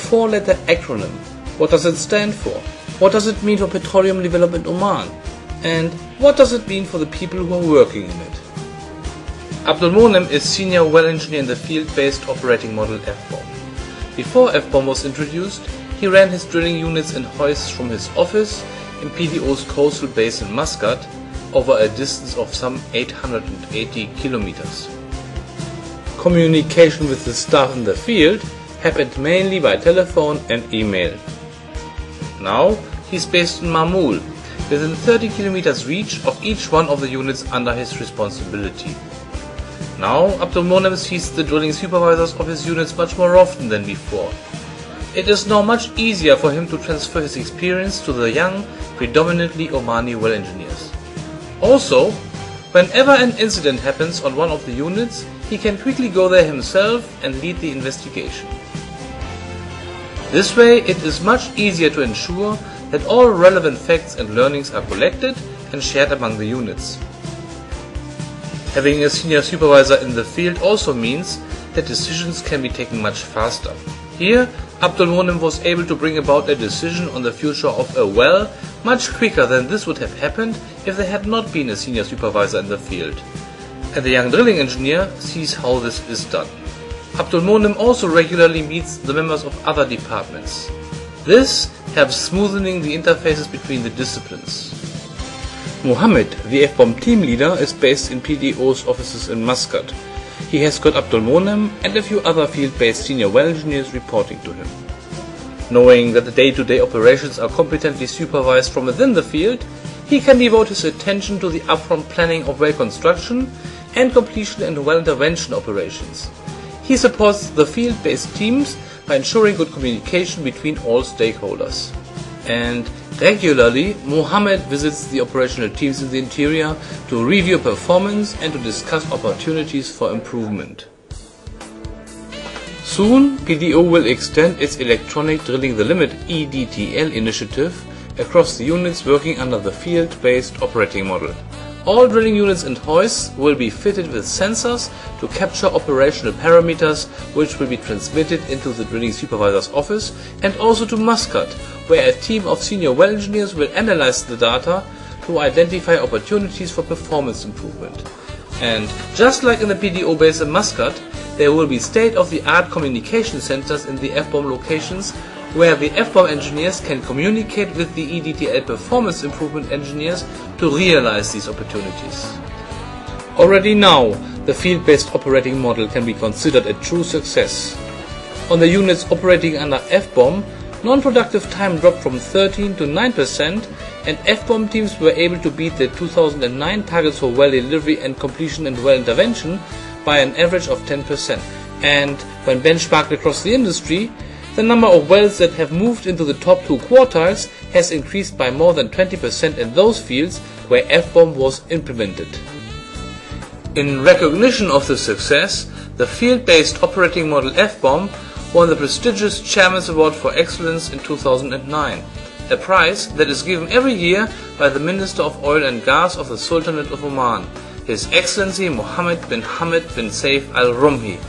four-letter acronym. What does it stand for? What does it mean for petroleum development in Oman? And what does it mean for the people who are working in it? Abdel-Moneim is Senior Well Engineer in the field-based operating model FBOM. Before FBOM was introduced, he ran his drilling units and hoists from his office in PDO's coastal base in Muscat over a distance of some 880 kilometers. Communication with the staff in the field happened mainly by telephone and email. Now he's based in Hammour, within 30 kilometers reach of each one of the units under his responsibility. Now Abdel-Moneim sees the drilling supervisors of his units much more often than before. It is now much easier for him to transfer his experience to the young, predominantly Omani well engineers. Also, whenever an incident happens on one of the units, he can quickly go there himself and lead the investigation. This way it is much easier to ensure that all relevant facts and learnings are collected and shared among the units. Having a senior supervisor in the field also means that decisions can be taken much faster. Here, Abdel-Moneim was able to bring about a decision on the future of a well much quicker than this would have happened if there had not been a senior supervisor in the field. And the young drilling engineer sees how this is done. Abdel-Moneim also regularly meets the members of other departments. This helps smoothening the interfaces between the disciplines. Mohammed, the FBOM team leader, is based in PDO's offices in Muscat. He has got Abdel-Moneim and a few other field-based senior well engineers reporting to him. Knowing that the day-to-day operations are competently supervised from within the field, he can devote his attention to the upfront planning of well construction and completion and well intervention operations. He supports the field-based teams by ensuring good communication between all stakeholders. And regularly, Mohammed visits the operational teams in the interior to review performance and to discuss opportunities for improvement. Soon, PDO will extend its Electronic Drilling the Limit (EDTL) initiative across the units working under the field-based operating model. All drilling units and hoists will be fitted with sensors to capture operational parameters, which will be transmitted into the drilling supervisor's office and also to Muscat, where a team of senior well engineers will analyze the data to identify opportunities for performance improvement. And just like in the PDO base in Muscat, there will be state-of-the-art communication centers in the FBOM locations where the FBOM engineers can communicate with the EDTL performance improvement engineers to realize these opportunities. Already now, the field-based operating model can be considered a true success. On the units operating under FBOM, non-productive time dropped from 13 to 9%, and FBOM teams were able to beat the 2009 targets for well delivery and completion and well intervention by an average of 10%. And when benchmarked across the industry, the number of wells that have moved into the top 2 quartiles has increased by more than 20% in those fields where FBOM was implemented. In recognition of this success, the field-based operating model FBOM won the prestigious Chairman's Award for Excellence in 2009, a prize that is given every year by the Minister of Oil and Gas of the Sultanate of Oman, His Excellency Mohammed bin Hamad bin Saif Al Rumhi.